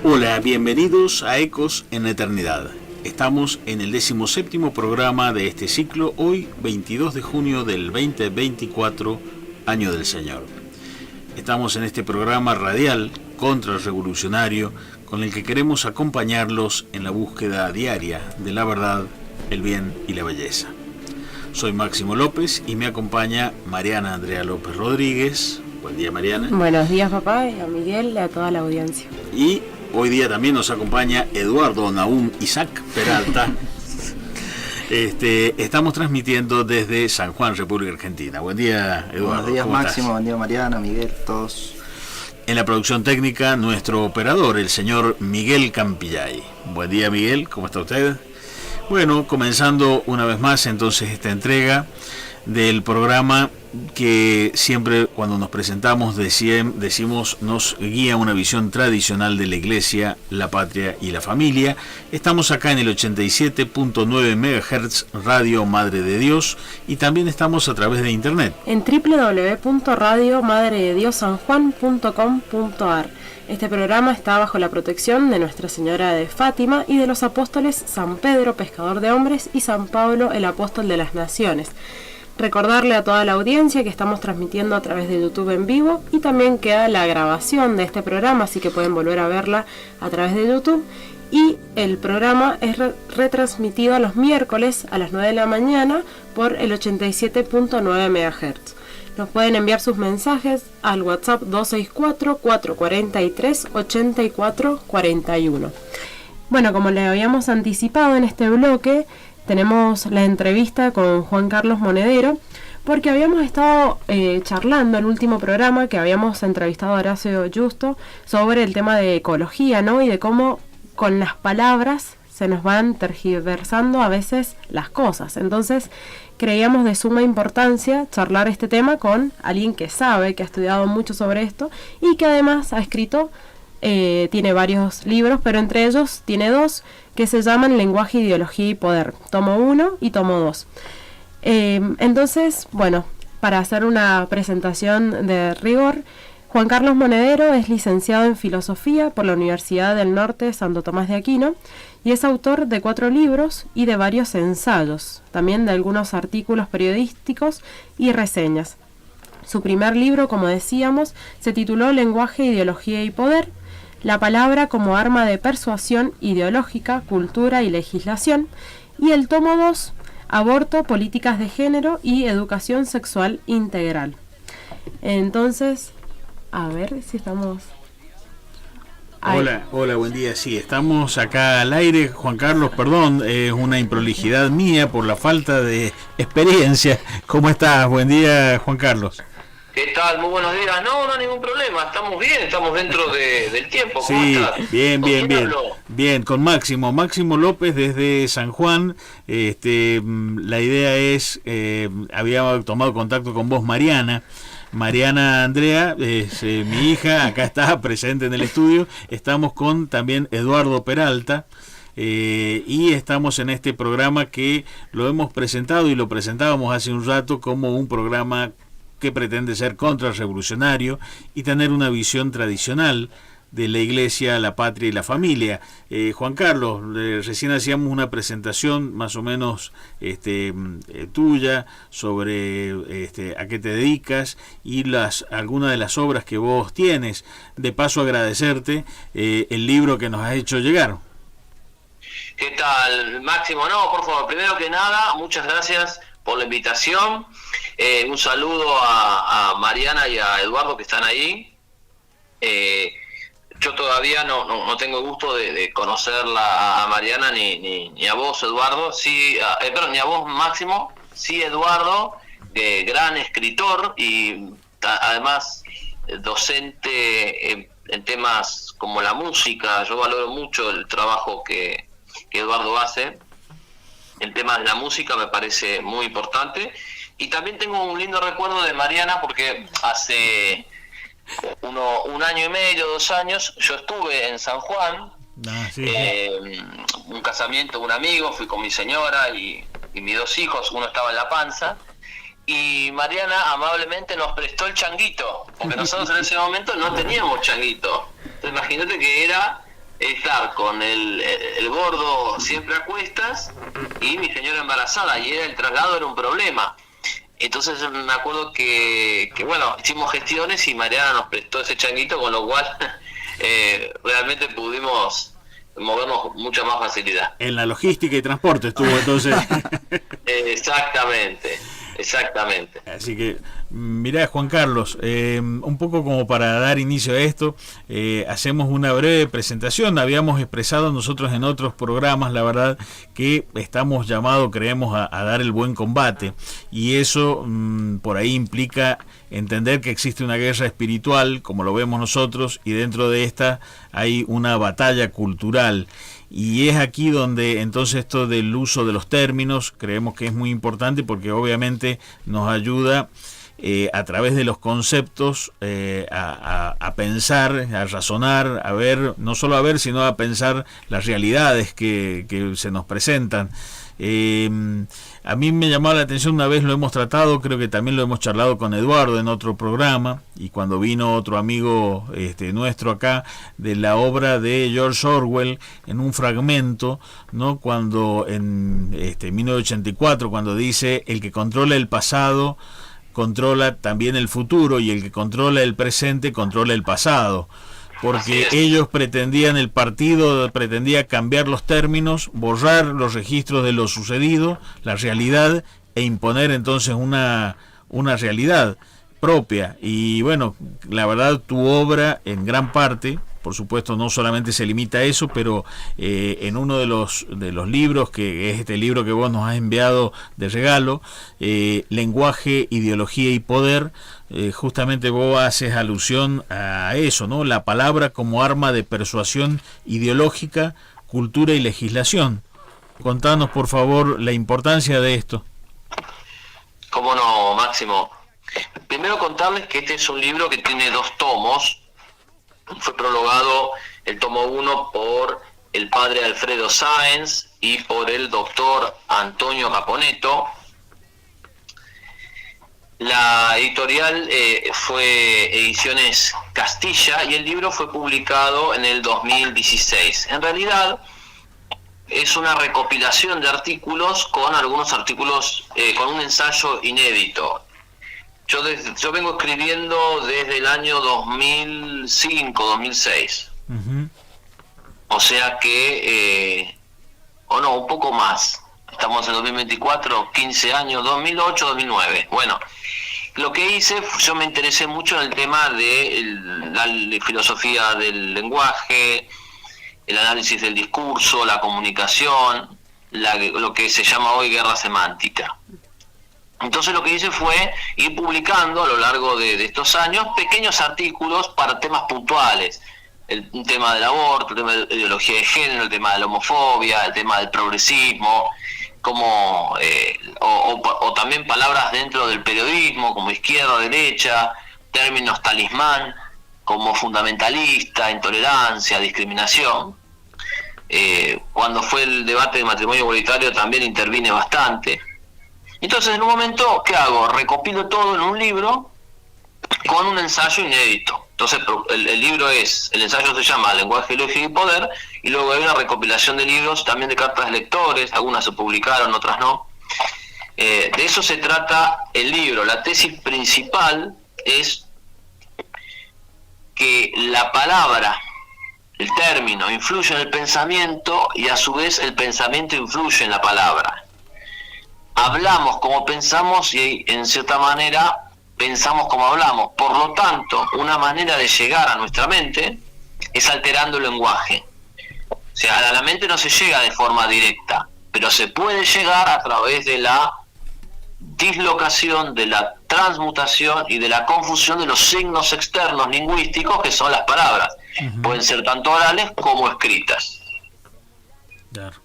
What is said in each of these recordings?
Hola, bienvenidos a Ecos en la Eternidad. Estamos en el 17º programa de este ciclo, hoy 22 de junio del 2024, año del Señor. Estamos en este programa radial contrarrevolucionario con el que queremos acompañarlos en la búsqueda diaria de la verdad, el bien y la belleza. Soy Máximo López y me acompaña Mariana Andrea López Rodríguez. Buen día, Mariana. Buenos días, papá, y a Miguel y a toda la audiencia. Y hoy día también nos acompaña Eduardo Nahum Isaac Peralta. Estamos transmitiendo desde San Juan, República Argentina. Buen día, Eduardo. Buenos días, Máximo. Buen día, Mariana, Miguel, todos. En la producción técnica, nuestro operador, el señor Miguel Campillay. Buen día, Miguel. ¿Cómo está usted? Bueno, comenzando una vez más entonces esta entrega del programa que siempre cuando nos presentamos decimos nos guía una visión tradicional de la Iglesia, la patria y la familia. Estamos acá en el 87.9 MHz Radio Madre de Dios y también estamos a través de internet en www.radiomadredediosanjuan.com.ar. Este programa está bajo la protección de Nuestra Señora de Fátima y de los apóstoles San Pedro, pescador de hombres, y San Pablo, el apóstol de las naciones. Recordarle a toda la audiencia que estamos transmitiendo a través de YouTube en vivo y también queda la grabación de este programa, así que pueden volver a verla a través de YouTube. Y el programa es retransmitido los miércoles a las 9 de la mañana por el 87.9 MHz. Nos pueden enviar sus mensajes al WhatsApp 264-443-8441. Bueno, como le habíamos anticipado en este bloque, tenemos la entrevista con Juan Carlos Monedero, porque habíamos estado charlando en el último programa que habíamos entrevistado a Horacio Justo sobre el tema de ecología, ¿no? Y de cómo con las palabras se nos van tergiversando a veces las cosas. Entonces creíamos de suma importancia charlar este tema con alguien que sabe, que ha estudiado mucho sobre esto y que además ha escrito, tiene varios libros, pero entre ellos tiene dos que se llaman Lenguaje, Ideología y Poder, tomo 1 y tomo 2. Entonces, bueno, para hacer una presentación de rigor, Juan Carlos Monedero es licenciado en Filosofía por la Universidad del Norte Santo Tomás de Aquino y es autor de 4 libros y de varios ensayos, también de algunos artículos periodísticos y reseñas. Su primer libro, como decíamos, se tituló Lenguaje, Ideología y Poder, la palabra como arma de persuasión ideológica, cultura y legislación, y el tomo 2, Aborto, Políticas de Género y Educación Sexual Integral. Entonces, a ver si estamos... Hola, buen día. Sí, estamos acá al aire. Juan Carlos, perdón, es una improlijidad mía por la falta de experiencia. ¿Cómo estás? Buen día, Juan Carlos. ¿Qué tal? Muy buenos días. No, ningún problema. Estamos bien, estamos dentro del tiempo. ¿Cómo sí, estás? Bien. Bien, con Máximo López desde San Juan. La idea es, había tomado contacto con vos, Mariana Andrea, es mi hija, acá está presente en el estudio. Estamos con también Eduardo Peralta. Y estamos en este programa que lo hemos presentado y lo presentábamos hace un rato como un programa que pretende ser contrarrevolucionario y tener una visión tradicional de la Iglesia, la patria y la familia. Juan Carlos, recién hacíamos una presentación más o menos tuya sobre a qué te dedicas y algunas de las obras que vos tienes. De paso agradecerte el libro que nos has hecho llegar. ¿Qué tal, Máximo? No, por favor, primero que nada, muchas gracias por la invitación. Un saludo a Mariana y a Eduardo que están ahí. Yo todavía no tengo el gusto de conocerla a Mariana ni a vos, Eduardo. Sí, ni a vos, Máximo. Sí, Eduardo, gran escritor y además docente en temas como la música. Yo valoro mucho el trabajo que Eduardo hace. El tema de la música me parece muy importante. Y también tengo un lindo recuerdo de Mariana porque hace un año y medio, 2 años, yo estuve en San Juan, un casamiento de un amigo, fui con mi señora y mis 2 hijos, uno estaba en la panza, y Mariana amablemente nos prestó el changuito, porque nosotros en ese momento no teníamos changuito. Entonces imagínate que era estar con el gordo siempre a cuestas y mi señora embarazada, y el traslado era un problema. Entonces me acuerdo que bueno, hicimos gestiones y Mariana nos prestó ese changuito, con lo cual realmente pudimos movernos con mucha más facilidad. En la logística y transporte estuvo entonces. Exactamente. Así que, mirá, Juan Carlos, un poco como para dar inicio a esto, hacemos una breve presentación. Habíamos expresado nosotros en otros programas, la verdad, que estamos llamados, creemos, a dar el buen combate, y eso por ahí implica entender que existe una guerra espiritual, como lo vemos nosotros, y dentro de esta hay una batalla cultural. Y es aquí donde entonces esto del uso de los términos creemos que es muy importante, porque obviamente nos ayuda a través de los conceptos a pensar, a razonar, a ver, no solo a ver, sino a pensar las realidades que se nos presentan. A mí me llamó la atención, una vez lo hemos tratado, creo que también lo hemos charlado con Eduardo en otro programa, y cuando vino otro amigo nuestro acá, de la obra de George Orwell, en un fragmento, ¿no? Cuando en 1984, cuando dice: el que controla el pasado controla también el futuro, y el que controla el presente controla el pasado. Porque ellos pretendían, el partido pretendía cambiar los términos, borrar los registros de lo sucedido, la realidad, e imponer entonces una realidad propia. Y bueno, la verdad, tu obra en gran parte, por supuesto, no solamente se limita a eso, pero en uno de los libros, que es este libro que vos nos has enviado de regalo, Lenguaje, Ideología y Poder, justamente vos haces alusión a eso, ¿no? La palabra como arma de persuasión ideológica, cultura y legislación. Contanos, por favor, la importancia de esto. ¿Cómo no, Máximo? Primero contarles que este es un libro que tiene 2 tomos. Fue prologado el tomo 1 por el padre Alfredo Sáenz y por el doctor Antonio Caponeto. La editorial fue Ediciones Castilla, y el libro fue publicado en el 2016. En realidad es una recopilación de artículos, con algunos artículos con un ensayo inédito. Yo vengo escribiendo desde el año 2005-2006. Uh-huh. O sea que, un poco más. Estamos en 2024, 15 años, 2008-2009. Bueno, lo que hice, yo me interesé mucho en el tema de la filosofía del lenguaje, el análisis del discurso, la comunicación, lo que se llama hoy guerra semántica. Entonces lo que hice fue ir publicando a lo largo de estos años pequeños artículos para temas puntuales. Un tema del aborto, el tema de la ideología de género, el tema de la homofobia, el tema del progresismo, como o también palabras dentro del periodismo, como izquierda, derecha, términos talismán, como fundamentalista, intolerancia, discriminación. Cuando fue el debate de matrimonio igualitario también intervine bastante. Entonces, en un momento, ¿qué hago? Recopilo todo en un libro con un ensayo inédito. Entonces, el libro el ensayo se llama Lenguaje, Ideología y Poder, y luego hay una recopilación de libros, también de cartas de lectores, algunas se publicaron, otras no. De eso se trata el libro. La tesis principal es que la palabra, el término, influye en el pensamiento, y a su vez el pensamiento influye en la palabra. Hablamos como pensamos, y en cierta manera pensamos como hablamos. Por lo tanto, una manera de llegar a nuestra mente es alterando el lenguaje. O sea, a la mente no se llega de forma directa, pero se puede llegar a través de la dislocación, de la transmutación y de la confusión de los signos externos lingüísticos, que son las palabras. Uh-huh. Pueden ser tanto orales como escritas. Claro.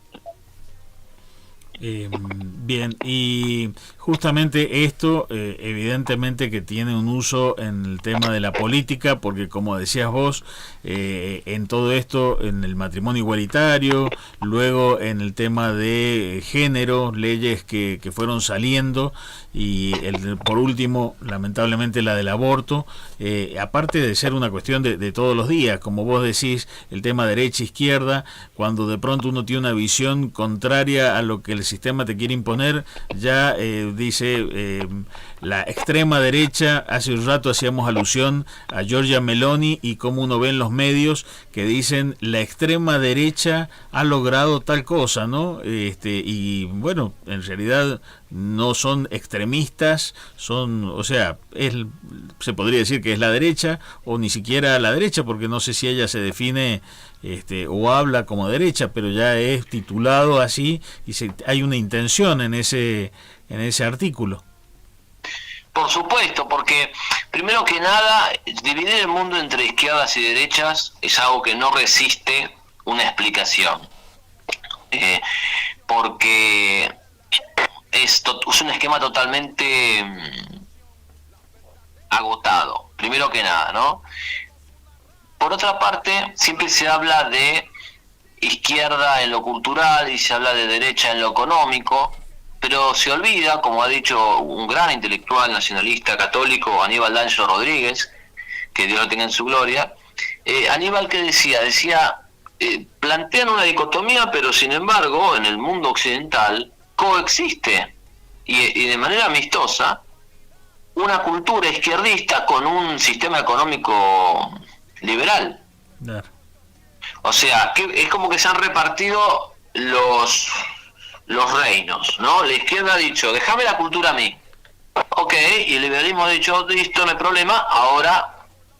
Bien, y Justamente esto, evidentemente que tiene un uso en el tema de la política, porque como decías vos, en todo esto, en el matrimonio igualitario, luego en el tema de género, leyes que fueron saliendo, y por último, lamentablemente, la del aborto, aparte de ser una cuestión de todos los días, como vos decís, el tema derecha-izquierda, cuando de pronto uno tiene una visión contraria a lo que el sistema te quiere imponer, ya dice la extrema derecha. Hace un rato hacíamos alusión a Giorgia Meloni y cómo uno ve en los medios que dicen la extrema derecha ha logrado tal cosa, ¿no? Y bueno, en realidad no son extremistas, son, o sea, se podría decir que es la derecha, o ni siquiera la derecha, porque no sé si ella se define o habla como derecha, pero ya es titulado así, y hay una intención en ese artículo. Por supuesto, porque primero que nada, dividir el mundo entre izquierdas y derechas es algo que no resiste una explicación. Porque es un esquema totalmente agotado, primero que nada, ¿no? Por otra parte, siempre se habla de izquierda en lo cultural y se habla de derecha en lo económico, pero se olvida, como ha dicho un gran intelectual nacionalista católico, Aníbal D'Angelo Rodríguez, que Dios lo tenga en su gloria, Aníbal, que decía, plantean una dicotomía, pero sin embargo, en el mundo occidental coexiste, y de manera amistosa, una cultura izquierdista con un sistema económico liberal. Claro. O sea, que es como que se han repartido los reinos, ¿no? La izquierda ha dicho, déjame la cultura a mí. Ok, y el liberalismo ha dicho, listo, no hay problema, ahora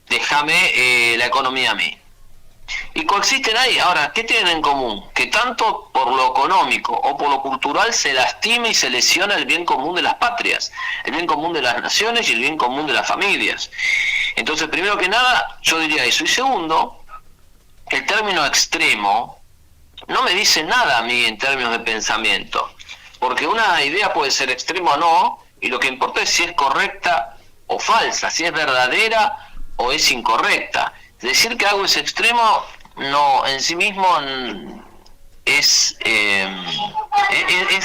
déjame la economía a mí. Y coexisten ahí. Ahora, ¿qué tienen en común? Que tanto por lo económico o por lo cultural se lastima y se lesiona el bien común de las patrias, el bien común de las naciones y el bien común de las familias. Entonces, primero que nada, yo diría eso. Y segundo, el término extremo no me dice nada a mí en términos de pensamiento, porque una idea puede ser extrema o no, y lo que importa es si es correcta o falsa, si es verdadera o es incorrecta. Decir que algo es extremo no en sí mismo es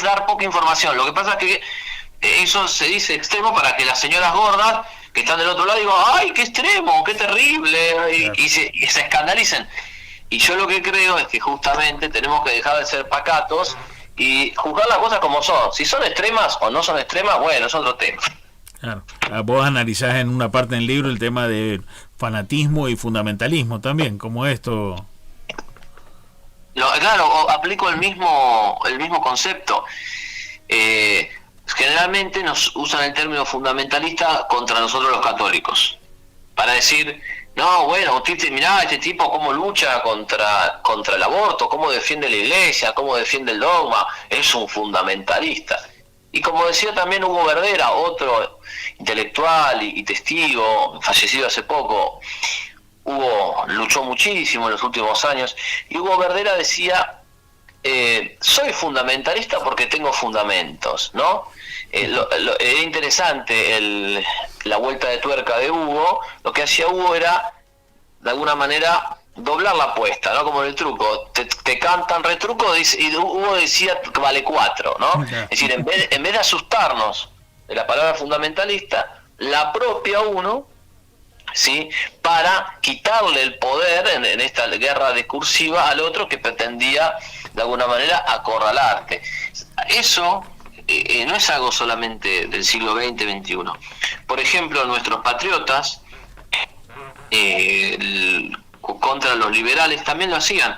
dar poca información. Lo que pasa es que eso se dice extremo para que las señoras gordas que están del otro lado digan, ¡ay, qué extremo, qué terrible! Y se escandalicen. Y yo lo que creo es que justamente tenemos que dejar de ser pacatos y juzgar las cosas como son. Si son extremas o no son extremas, bueno, es otro tema. Claro. Vos analizás en una parte del libro el tema de fanatismo y fundamentalismo también, como esto. Claro, aplico el mismo concepto. Generalmente nos usan el término fundamentalista contra nosotros los católicos, para decir, no, bueno, mirá este tipo cómo lucha contra el aborto, cómo defiende la iglesia, cómo defiende el dogma, es un fundamentalista. Y como decía también Hugo Verdera, otro intelectual y testigo, fallecido hace poco, Hugo luchó muchísimo en los últimos años, y Hugo Verdera decía, soy fundamentalista porque tengo fundamentos, ¿no? Era interesante la vuelta de tuerca de Hugo. Lo que hacía Hugo era, de alguna manera, doblar la apuesta, ¿no? Como en el truco, te cantan retruco, y Hugo decía que vale 4, ¿no? Okay. Es decir, en vez de asustarnos de la palabra fundamentalista, la apropia uno, ¿sí? Para quitarle el poder en esta guerra discursiva al otro que pretendía, de alguna manera, acorralarte. Eso no es algo solamente del siglo XX, XXI. Por ejemplo, nuestros patriotas, contra los liberales también lo hacían.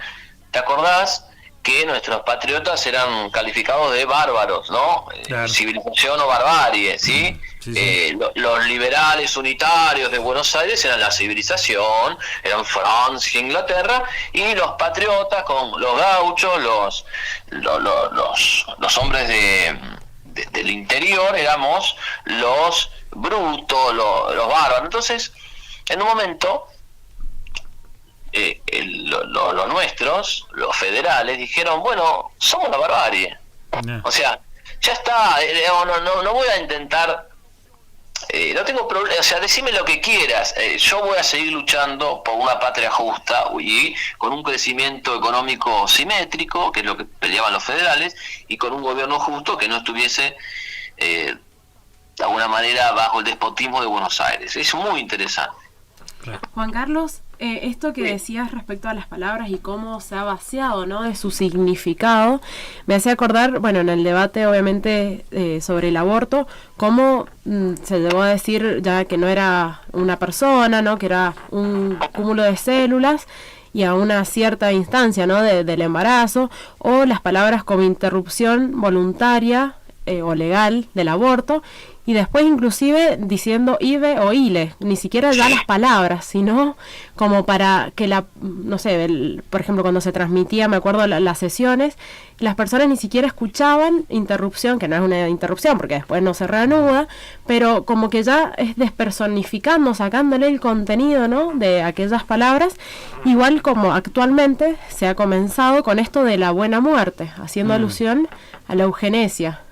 ¿Te acordás que nuestros patriotas eran calificados de bárbaros, ¿no? Claro. Civilización o barbarie, ¿sí? Sí. Los liberales unitarios de Buenos Aires eran la civilización, eran Francia, Inglaterra, y los patriotas, con los gauchos, los hombres del interior, éramos los brutos, los bárbaros. Entonces, en un momento, los nuestros, los federales, dijeron, bueno, somos la barbarie. No. O sea, ya está, no voy a intentar, no tengo problema, o sea, decime lo que quieras, yo voy a seguir luchando por una patria justa y con un crecimiento económico simétrico, que es lo que peleaban los federales, y con un gobierno justo que no estuviese de alguna manera bajo el despotismo de Buenos Aires. Es muy interesante. Juan Carlos, esto que decías respecto a las palabras y cómo se ha vaciado, ¿no?, de su significado, me hace acordar, bueno, en el debate obviamente sobre el aborto, cómo se llegó a decir ya que no era una persona, ¿no?, que era un cúmulo de células y a una cierta instancia, ¿no?, del embarazo, o las palabras como interrupción voluntaria o legal del aborto, y después inclusive diciendo IVE o ILE, ni siquiera ya las palabras, sino como para que no sé, por ejemplo cuando se transmitía, me acuerdo las sesiones, las personas ni siquiera escuchaban interrupción, que no es una interrupción porque después no se reanuda, pero como que ya es despersonificando, sacándole el contenido, ¿no?, de aquellas palabras, igual como actualmente se ha comenzado con esto de la buena muerte, haciendo alusión a la eugenesia.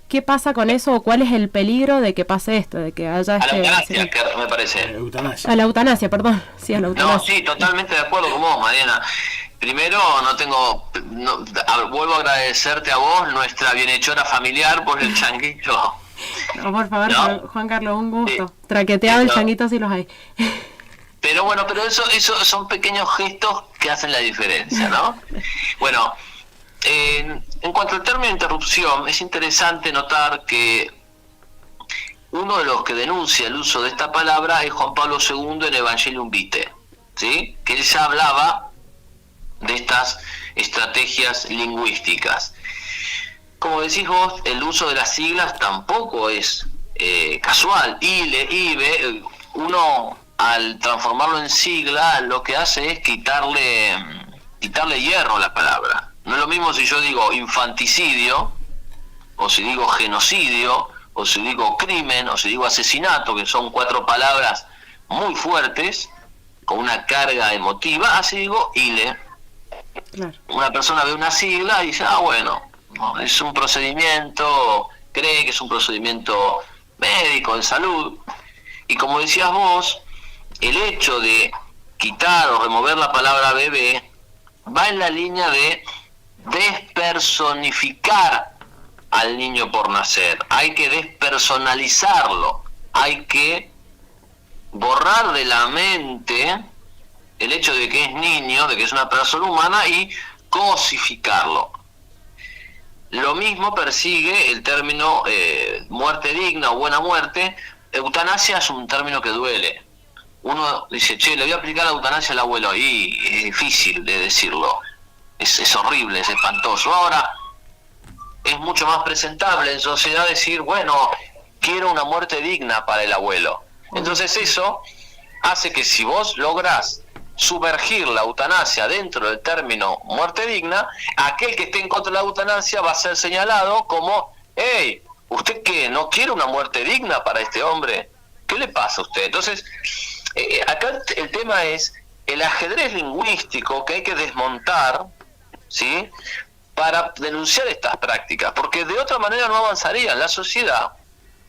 ¿Qué pasa con eso o cuál es el peligro de que pase esto, de que haya a la eutanasia, que me parece. A la eutanasia, perdón. Sí, a la eutanasia. No, sí, totalmente de acuerdo con vos, Mariana. Primero, vuelvo a agradecerte a vos, nuestra bienhechora familiar, por el changuito. No, por favor, ¿no? Juan Carlos, un gusto. Traqueteado el changuito si los hay. Pero bueno, eso son pequeños gestos que hacen la diferencia, ¿no? Bueno, en cuanto al término interrupción, es interesante notar que uno de los que denuncia el uso de esta palabra es Juan Pablo II en Evangelium Vitae, ¿sí?, que él ya hablaba de estas estrategias lingüísticas. Como decís vos, el uso de las siglas tampoco es casual. ILE, IBE, uno al transformarlo en sigla lo que hace es quitarle hierro a la palabra. No es lo mismo si yo digo infanticidio, o si digo genocidio, o si digo crimen, o si digo asesinato, que son 4 palabras muy fuertes, con una carga emotiva, así digo ILE. Claro. Una persona ve una sigla y dice, bueno, no, es un procedimiento, cree que es un procedimiento médico, de salud, y como decías vos, el hecho de quitar o remover la palabra bebé va en la línea de despersonificar al niño por nacer. Hay que despersonalizarlo, hay que borrar de la mente el hecho de que es niño, de que es una persona humana, y cosificarlo. Lo mismo persigue el término muerte digna o buena muerte. Eutanasia es un término que duele. Uno dice, le voy a aplicar la eutanasia al abuelo, y es difícil de decirlo. Es horrible, es espantoso. Ahora, es mucho más presentable en sociedad decir, bueno, quiero una muerte digna para el abuelo. Entonces eso hace que si vos lográs sumergir la eutanasia dentro del término muerte digna, aquel que esté en contra de la eutanasia va a ser señalado como, hey, ¿usted qué? ¿No quiere una muerte digna para este hombre? ¿Qué le pasa a usted? Entonces, acá el tema es el ajedrez lingüístico que hay que desmontar, ¿sí?, para denunciar estas prácticas, porque de otra manera no avanzaría. La sociedad,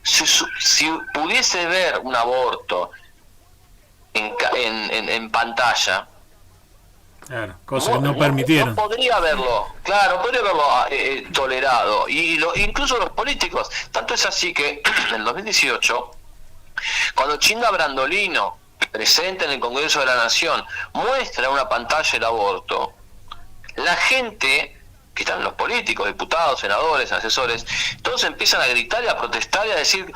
si pudiese ver un aborto en pantalla, claro, cosa que no permitieron, no podría haberlo, tolerado, y incluso los políticos. Tanto es así que en el 2018, cuando Chinda Brandolino, presente en el Congreso de la Nación, muestra en una pantalla el aborto, la gente, que están los políticos, diputados, senadores, asesores, todos empiezan a gritar y a protestar y a decir,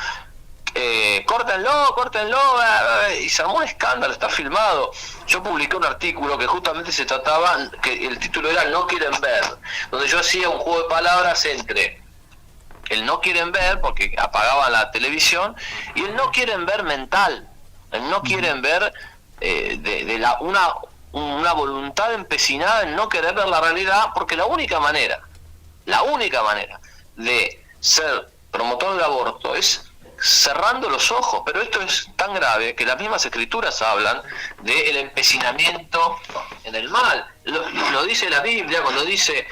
córtenlo, y se armó un escándalo, está filmado. Yo publiqué un artículo que justamente se trataba, que el título era No quieren ver, donde yo hacía un juego de palabras entre el no quieren ver, porque apagaban la televisión, y el no quieren ver mental, el no quieren ver una voluntad empecinada en no querer ver la realidad, porque la única manera de ser promotor del aborto es cerrando los ojos. Pero esto es tan grave que las mismas escrituras hablan del empecinamiento en el mal. Lo dice la Biblia cuando dice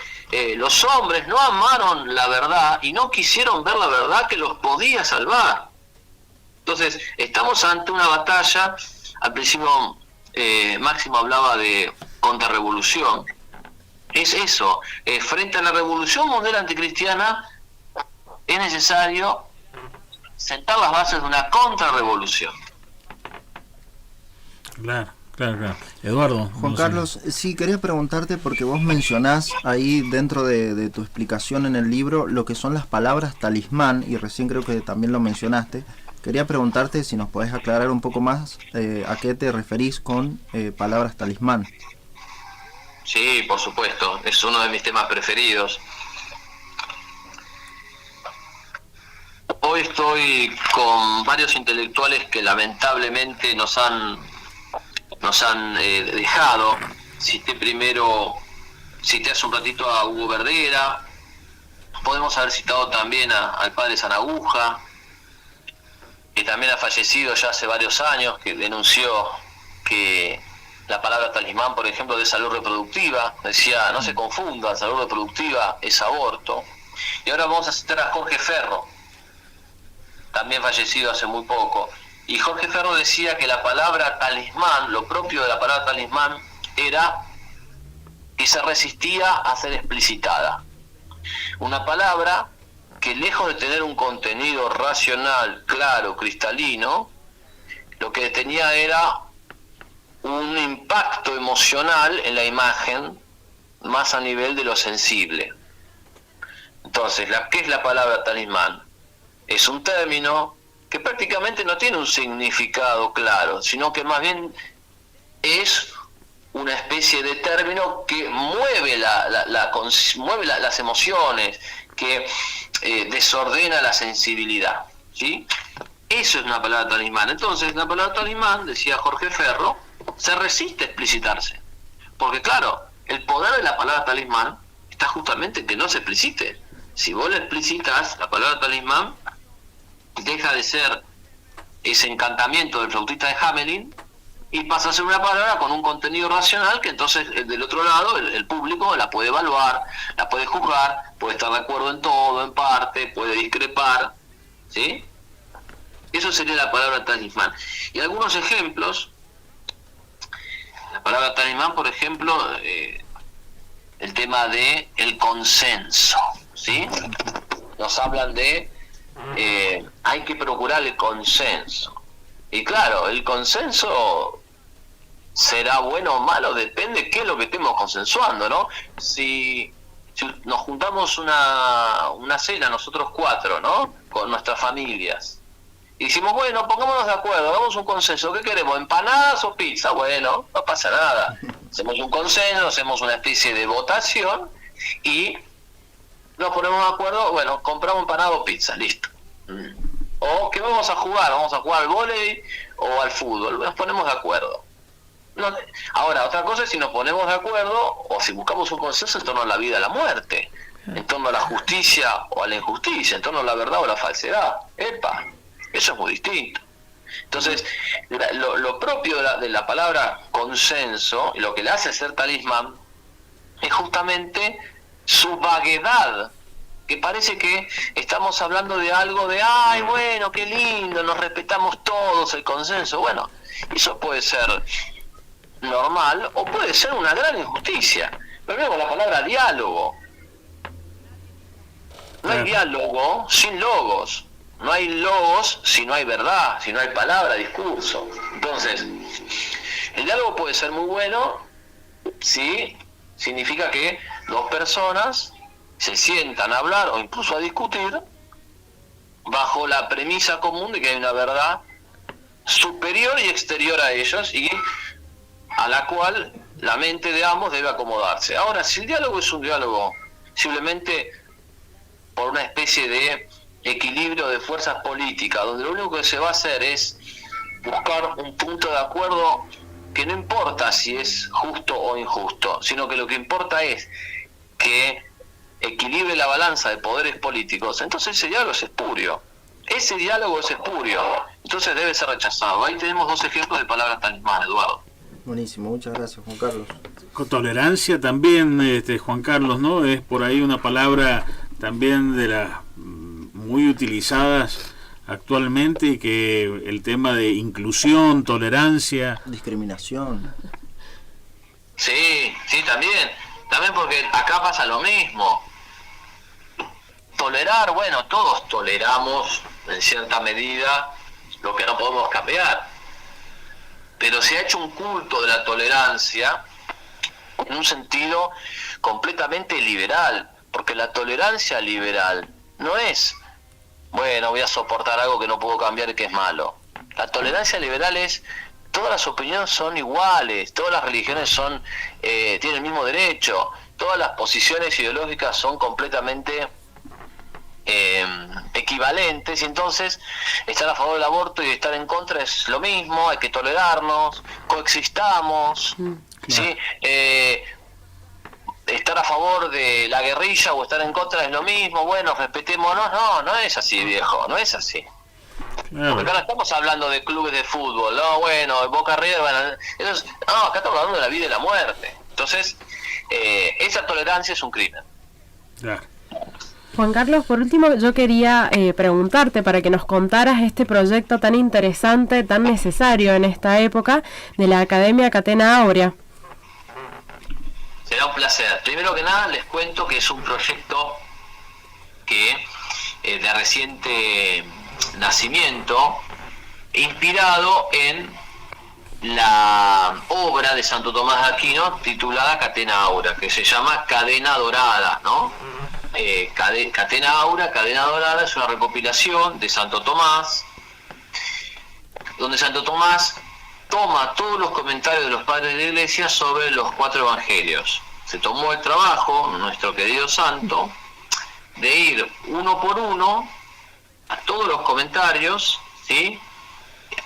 los hombres no amaron la verdad y no quisieron ver la verdad que los podía salvar. Entonces, estamos ante una batalla. Al principio Máximo hablaba de contrarrevolución. Es eso, frente a la revolución mundial anticristiana es necesario sentar las bases de una contrarrevolución. Claro, claro, claro. Eduardo. Juan Carlos, sí, quería preguntarte porque vos mencionás ahí dentro de tu explicación en el libro lo que son las palabras talismán, y recién creo que también lo mencionaste. Quería preguntarte si nos podés aclarar un poco más a qué te referís con palabras talismán. Sí, por supuesto, es uno de mis temas preferidos. Hoy estoy con varios intelectuales que lamentablemente nos han dejado. Cité hace un ratito a Hugo Verdera, podemos haber citado también al padre Sanaguja, que también ha fallecido ya hace varios años, que denunció que la palabra talismán, por ejemplo, de salud reproductiva, decía, no se confunda, salud reproductiva es aborto. Y ahora vamos a citar a Jorge Ferro, también fallecido hace muy poco. Y Jorge Ferro decía que la palabra talismán, lo propio de la palabra talismán, era que se resistía a ser explicitada. Una palabra que, lejos de tener un contenido racional, claro, cristalino, lo que tenía era un impacto emocional en la imagen, más a nivel de lo sensible. Entonces, ¿qué es la palabra talismán? Es un término que prácticamente no tiene un significado claro, sino que más bien es una especie de término que mueve las emociones, que desordena la sensibilidad, ¿sí? Eso es una palabra talismán. Entonces, la palabra talismán, decía Jorge Ferro, se resiste a explicitarse. Porque claro, el poder de la palabra talismán está justamente en que no se explicite. Si vos le explicitas, la palabra talismán deja de ser ese encantamiento del flautista de Hamelin y pasa a ser una palabra con un contenido racional que entonces del otro lado el público la puede evaluar, la puede juzgar, puede estar de acuerdo en todo, en parte, puede discrepar, ¿sí? Eso sería la palabra talismán. Y algunos ejemplos, la palabra talismán, por ejemplo, el tema de el consenso, ¿sí? Nos hablan de hay que procurar el consenso. Y claro, el consenso será bueno o malo, depende qué es lo que estemos consensuando, ¿no? Si nos juntamos una cena nosotros cuatro, ¿no? Con nuestras familias, y decimos, bueno, pongámonos de acuerdo, hagamos un consenso, ¿qué queremos? ¿Empanadas o pizza? Bueno, no pasa nada, hacemos un consenso, hacemos una especie de votación y nos ponemos de acuerdo, bueno, compramos empanada o pizza, listo. O ¿qué vamos a jugar? ¿Vamos a jugar al vóley o al fútbol? Nos ponemos de acuerdo. Ahora, otra cosa es si nos ponemos de acuerdo o si buscamos un consenso en torno a la vida o la muerte, en torno a la justicia o a la injusticia, en torno a la verdad o la falsedad. ¡Epa! Eso es muy distinto. Entonces, lo propio de la palabra consenso y lo que le hace ser talismán es justamente su vaguedad, que parece que estamos hablando de algo de, ay, bueno, qué lindo, nos respetamos todos, el consenso. Bueno, eso puede ser normal o puede ser una gran injusticia. Pero luego la palabra diálogo. No hay diálogo sin logos. No hay logos si no hay verdad, si no hay palabra, discurso. Entonces, el diálogo puede ser muy bueno si significa que dos personas se sientan a hablar o incluso a discutir bajo la premisa común de que hay una verdad superior y exterior a ellos y a la cual la mente de ambos debe acomodarse. Ahora, si el diálogo es un diálogo simplemente por una especie de equilibrio de fuerzas políticas, donde lo único que se va a hacer es buscar un punto de acuerdo que no importa si es justo o injusto, sino que lo que importa es que equilibre la balanza de poderes políticos, entonces ese diálogo es espurio. Ese diálogo es espurio, entonces debe ser rechazado. Ahí tenemos dos ejemplos de palabras talismán, Eduardo. Buenísimo, muchas gracias, Juan Carlos. Con tolerancia también, Juan Carlos, ¿no? Es por ahí una palabra también de las muy utilizadas actualmente, y que el tema de inclusión, tolerancia, discriminación. Sí, sí, también porque acá pasa lo mismo. Tolerar, bueno, todos toleramos en cierta medida lo que no podemos cambiar, pero se ha hecho un culto de la tolerancia en un sentido completamente liberal, porque la tolerancia liberal no es, bueno, voy a soportar algo que no puedo cambiar y que es malo. La tolerancia liberal es, todas las opiniones son iguales, todas las religiones tienen el mismo derecho, todas las posiciones ideológicas son completamente equivalentes, y entonces estar a favor del aborto y estar en contra es lo mismo, hay que tolerarnos, coexistamos, ¿sí? Estar a favor de la guerrilla o estar en contra es lo mismo, bueno, respetémonos. No es así, viejo, no es así. Porque acá no estamos hablando de clubes de fútbol, no, bueno, Boca River, bueno, no, acá estamos hablando de la vida y la muerte. Entonces, esa tolerancia es un crimen. Juan Carlos, por último, yo quería preguntarte para que nos contaras este proyecto tan interesante, tan necesario en esta época, de la Academia Catena Áurea. Será un placer. Primero que nada, les cuento que es un proyecto que de reciente nacimiento, inspirado en la obra de Santo Tomás de Aquino titulada Catena Áurea, que se llama Cadena Dorada, ¿no? Catena Áurea, Cadena Dorada, es una recopilación de Santo Tomás, donde Santo Tomás toma todos los comentarios de los padres de la Iglesia sobre los 4 evangelios. Se tomó el trabajo, nuestro querido santo, de ir uno por uno a todos los comentarios, ¿sí?,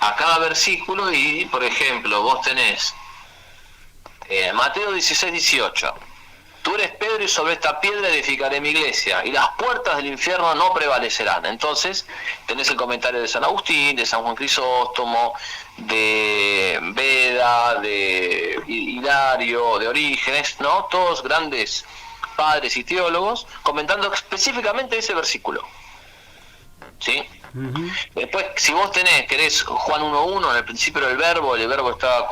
a cada versículo, y por ejemplo vos tenés Mateo 16:18, tú eres Pedro y sobre esta piedra edificaré mi iglesia y las puertas del infierno no prevalecerán. Entonces tenés el comentario de San Agustín, de San Juan Crisóstomo, de Beda, de Hilario, de Orígenes, ¿no? Todos grandes padres y teólogos comentando específicamente ese versículo, ¿sí? Uh-huh. Después, si vos querés Juan 1:1, en el principio era el verbo estaba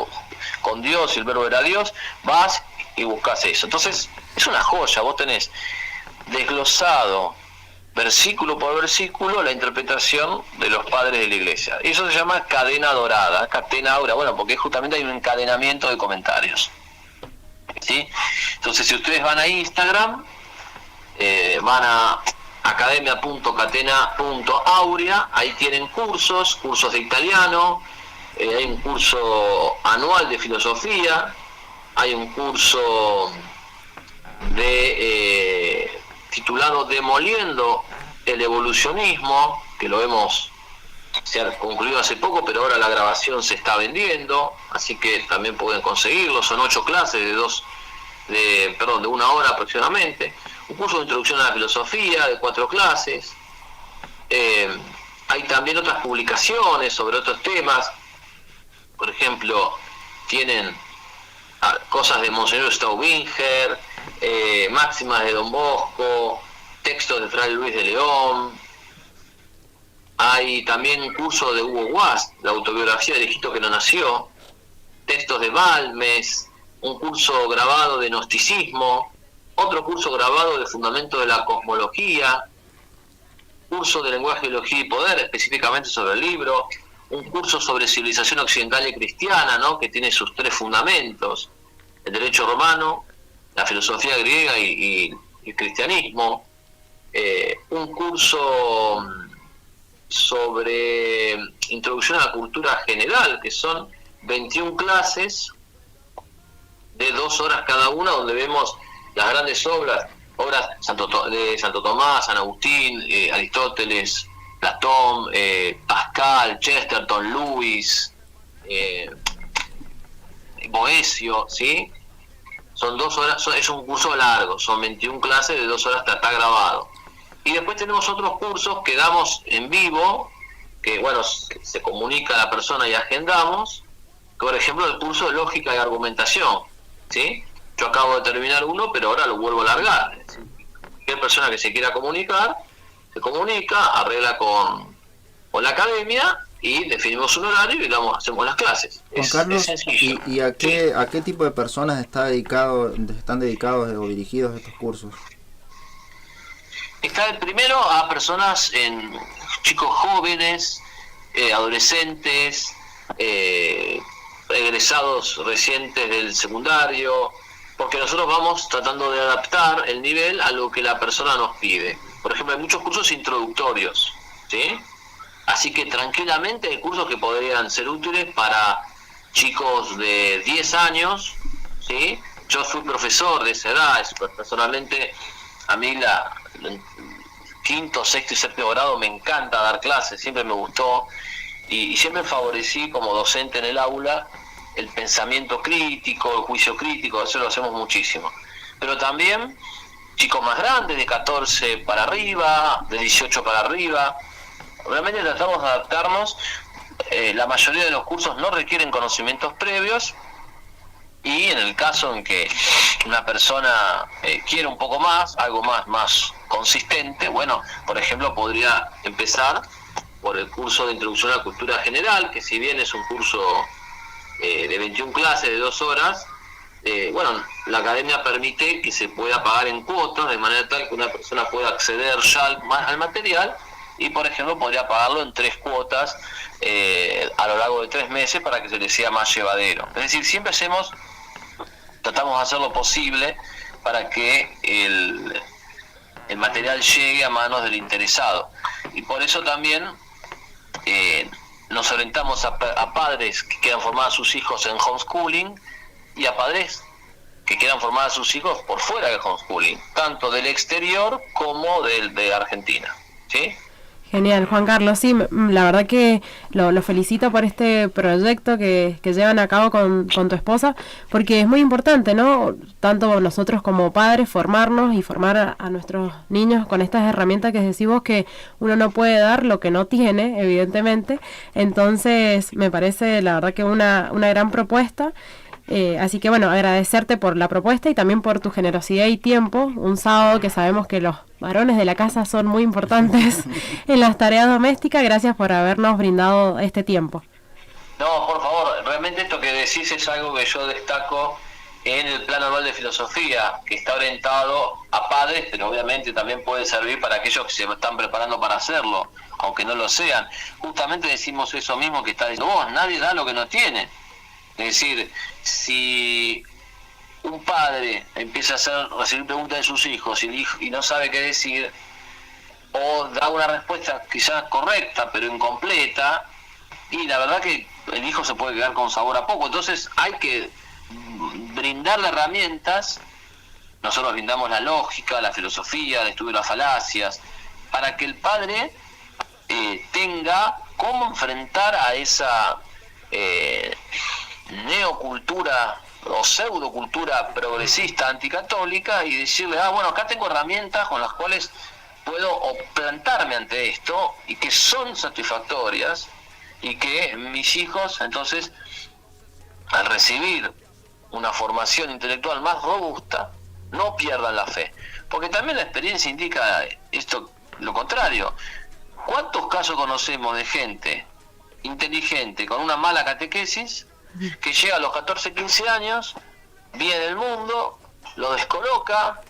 con Dios y el verbo era Dios, vas y buscas eso. Entonces es una joya, vos tenés desglosado versículo por versículo la interpretación de los padres de la Iglesia. Y eso se llama cadena dorada, catena áurea, bueno, porque justamente hay un encadenamiento de comentarios, ¿sí? Entonces, si ustedes van a Instagram, van a academia.catena.aurea, ahí tienen cursos de italiano, hay un curso anual de filosofía, hay un curso titulado Demoliendo el evolucionismo, que se ha concluido hace poco, pero ahora la grabación se está vendiendo, así que también pueden conseguirlo. Son 8 clases de 1 hora aproximadamente. Un curso de introducción a la filosofía de 4 clases. Hay también otras publicaciones sobre otros temas. Por ejemplo, tienen cosas de Monseñor Staubinger, máximas de Don Bosco, textos de Fray Luis de León. Hay también un curso de Hugo Guast, la autobiografía del hijito que no nació, textos de Balmes, un curso grabado de gnosticismo, otro curso grabado de fundamento de la cosmología, curso de lenguaje, ideología y poder, específicamente sobre el libro, un curso sobre civilización occidental y cristiana, ¿no?, que tiene sus 3 fundamentos: el derecho romano, la filosofía griega y el cristianismo, un curso sobre introducción a la cultura general, que son 21 clases de 2 horas cada una, donde vemos las grandes obras de Santo Tomás, San Agustín, Aristóteles, Platón, Pascal, Chesterton, Lewis, Boecio, ¿sí? Son 2 horas, es un curso largo, son 21 clases de 2 horas, está grabado. Y después tenemos otros cursos que damos en vivo, que bueno, se comunica a la persona y agendamos, por ejemplo el curso de lógica y argumentación, ¿sí?, yo acabo de terminar uno, pero ahora lo vuelvo a largar. Es decir, cualquier persona que se quiera comunicar, se comunica, arregla con la academia y definimos un horario y hacemos las clases. Juan Carlos, es sencillo. ¿y a qué tipo de personas están dedicados o dirigidos estos cursos? Está el primero a personas, chicos jóvenes, adolescentes, egresados recientes del secundario, porque nosotros vamos tratando de adaptar el nivel a lo que la persona nos pide. Por ejemplo, hay muchos cursos introductorios, ¿sí? Así que tranquilamente hay cursos que podrían ser útiles para chicos de 10 años, ¿sí? Yo fui profesor de esa edad, personalmente a mí el quinto, sexto y séptimo grado me encanta dar clases, siempre me gustó y siempre favorecí como docente en el aula el pensamiento crítico, el juicio crítico, eso lo hacemos muchísimo. Pero también chicos más grandes, de 14 para arriba, de 18 para arriba. Realmente tratamos de adaptarnos. La mayoría de los cursos no requieren conocimientos previos y en el caso en que una persona quiere un poco más, algo más consistente, bueno, por ejemplo, podría empezar por el curso de Introducción a la Cultura General, que si bien es un curso de 21 clases de 2 horas, bueno, la academia permite que se pueda pagar en cuotas, de manera tal que una persona pueda acceder ya al material y, por ejemplo, podría pagarlo en 3 cuotas a lo largo de 3 meses para que se le sea más llevadero. Es decir, siempre tratamos de hacer lo posible para que el material llegue a manos del interesado. Y por eso también nos orientamos a padres que quieran formar a sus hijos en homeschooling y a padres que quieran formar a sus hijos por fuera del homeschooling, tanto del exterior como de Argentina, ¿sí? Genial, Juan Carlos. Sí, la verdad que lo felicito por este proyecto que llevan a cabo con tu esposa, porque es muy importante, ¿no? Tanto nosotros como padres formarnos y formar a nuestros niños con estas herramientas que decís vos, que uno no puede dar lo que no tiene, evidentemente. Entonces, me parece la verdad que una gran propuesta. Así que bueno, agradecerte por la propuesta y también por tu generosidad y tiempo. Un sábado que sabemos que los varones de la casa son muy importantes en las tareas domésticas. Gracias por habernos brindado este tiempo. No, por favor, realmente esto que decís es algo que yo destaco en el Plan Anual de Filosofía, que está orientado a padres, pero obviamente también puede servir para aquellos que se están preparando para hacerlo, aunque no lo sean. Justamente decimos eso mismo que está diciendo vos, nadie da lo que no tiene. Es decir, si un padre empieza a recibir preguntas de sus hijos y no sabe qué decir, o da una respuesta quizás correcta pero incompleta, y la verdad que el hijo se puede quedar con sabor a poco. Entonces hay que brindarle herramientas. Nosotros brindamos la lógica, la filosofía, el estudio de las falacias, para que el padre tenga cómo enfrentar a esa neocultura o pseudocultura progresista anticatólica y decirle, bueno, acá tengo herramientas con las cuales puedo plantarme ante esto y que son satisfactorias y que mis hijos entonces al recibir una formación intelectual más robusta no pierdan la fe, porque también la experiencia indica esto, lo contrario. ¿Cuántos casos conocemos de gente inteligente con una mala catequesis que llega a los 14, 15 años, viene el mundo, lo descoloca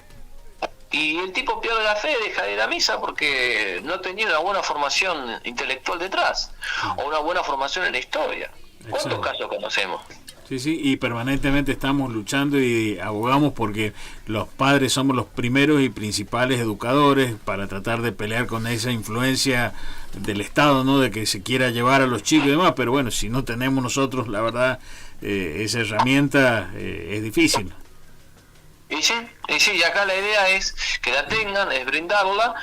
y el tipo pierde la fe, deja de ir a misa porque no tenía una buena formación intelectual detrás o una buena formación en la historia? ¿Cuántos casos conocemos? Sí, y permanentemente estamos luchando y abogamos porque los padres somos los primeros y principales educadores para tratar de pelear con esa influencia del Estado, ¿no? De que se quiera llevar a los chicos y demás, pero bueno, si no tenemos nosotros, la verdad, esa herramienta es difícil. Y sí, acá la idea es que la tengan, es brindarla,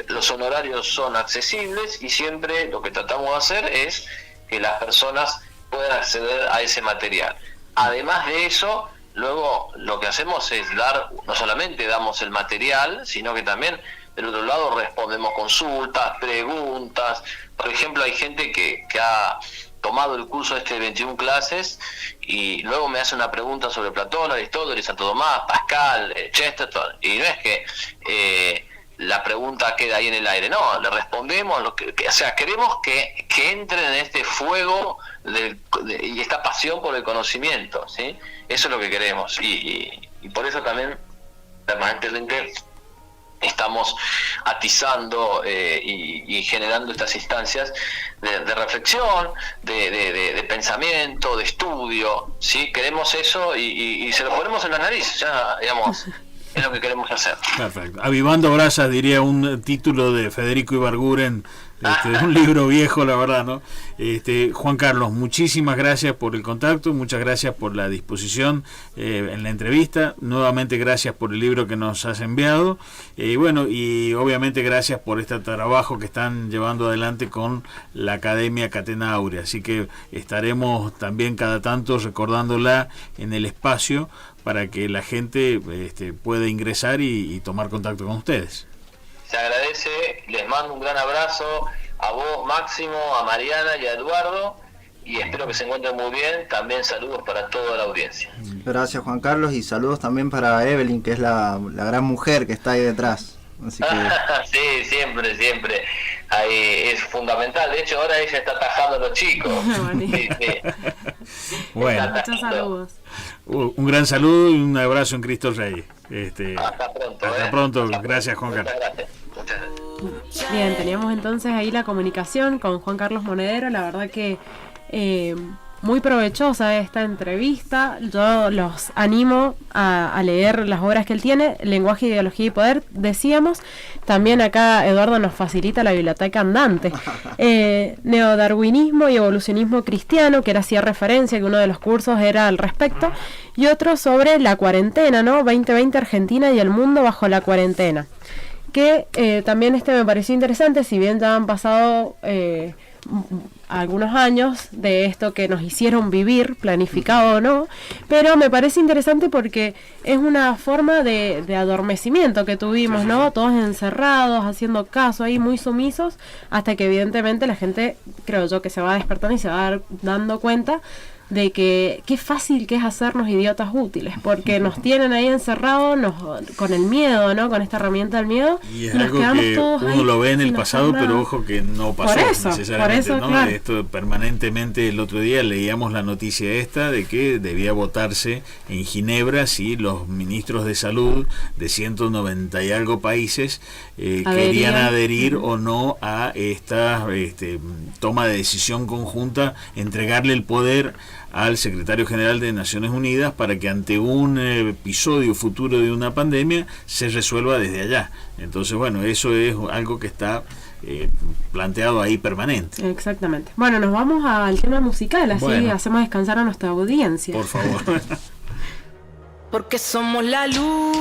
los honorarios son accesibles y siempre lo que tratamos de hacer es que las personas puedan acceder a ese material. Además de eso, luego lo que hacemos es no solamente damos el material, sino que también del otro lado respondemos consultas, preguntas. Por ejemplo, hay gente que ha tomado el curso de 21 clases y luego me hace una pregunta sobre Platón, Aristóteles, Santo Tomás, Pascal, Chesterton, y no es que la pregunta queda ahí en el aire, no, le respondemos, o sea, queremos que entren en este fuego y esta pasión por el conocimiento, ¿sí? Eso es lo que queremos, y por eso también permanentemente estamos atizando y generando estas instancias de reflexión, de pensamiento, de estudio, ¿sí? Queremos eso y se lo ponemos en la nariz, ya, digamos, es lo que queremos hacer. Perfecto. Avivando brasas, diría un título de Federico Ibarguren, un libro viejo, la verdad, ¿no? Juan Carlos, muchísimas gracias por el contacto, muchas gracias por la disposición en la entrevista, nuevamente gracias por el libro que nos has enviado, bueno, y obviamente gracias por este trabajo que están llevando adelante con la Academia Catena Áurea, así que estaremos también cada tanto recordándola en el espacio para que la gente pueda ingresar y tomar contacto con ustedes. Se agradece, les mando un gran abrazo a vos, Máximo, a Mariana y a Eduardo, y espero que se encuentren muy bien. También saludos para toda la audiencia. Gracias, Juan Carlos, y saludos también para Evelyn, que es la gran mujer que está ahí detrás. Así que... Sí, siempre. Ahí es fundamental. De hecho, ahora ella está atajando a los chicos. Sí. Bueno, muchos saludos. Un gran saludo y un abrazo en Cristo Rey. Hasta pronto. Hasta pronto. Gracias, Juan Carlos. Muchas gracias. Bien, teníamos entonces ahí la comunicación con Juan Carlos Monedero. La verdad que muy provechosa esta entrevista. Yo los animo a leer las obras que él tiene. Lenguaje, Ideología y Poder, decíamos. También acá Eduardo nos facilita la biblioteca andante. Neodarwinismo y evolucionismo cristiano, que era hacía referencia, que uno de los cursos era al respecto. Y otro sobre la cuarentena, ¿no? 2020 Argentina y el mundo bajo la cuarentena. Que también me pareció interesante, si bien ya han pasado algunos años de esto que nos hicieron vivir, planificado o no, pero me parece interesante porque es una forma de adormecimiento que tuvimos, ¿no? Todos encerrados, haciendo caso ahí, muy sumisos, hasta que evidentemente la gente, creo yo, que se va despertando y se va dando cuenta de que qué fácil que es hacernos idiotas útiles, porque nos tienen ahí encerrados con el miedo, ¿no? Con esta herramienta del miedo. Y es algo que uno lo ve en el pasado, pero ojo que no pasó necesariamente, ¿no? Claro. Esto permanentemente, el otro día leíamos la noticia esta de que debía votarse en Ginebra si los ministros de salud de 190 y algo países querían adherir o no a esta toma de decisión conjunta, entregarle el poder al secretario general de Naciones Unidas para que ante un episodio futuro de una pandemia se resuelva desde allá. Entonces, bueno, eso es algo que está planteado ahí permanente. Exactamente. Bueno, nos vamos al tema musical, así hacemos descansar a nuestra audiencia. Por favor. Porque somos la luz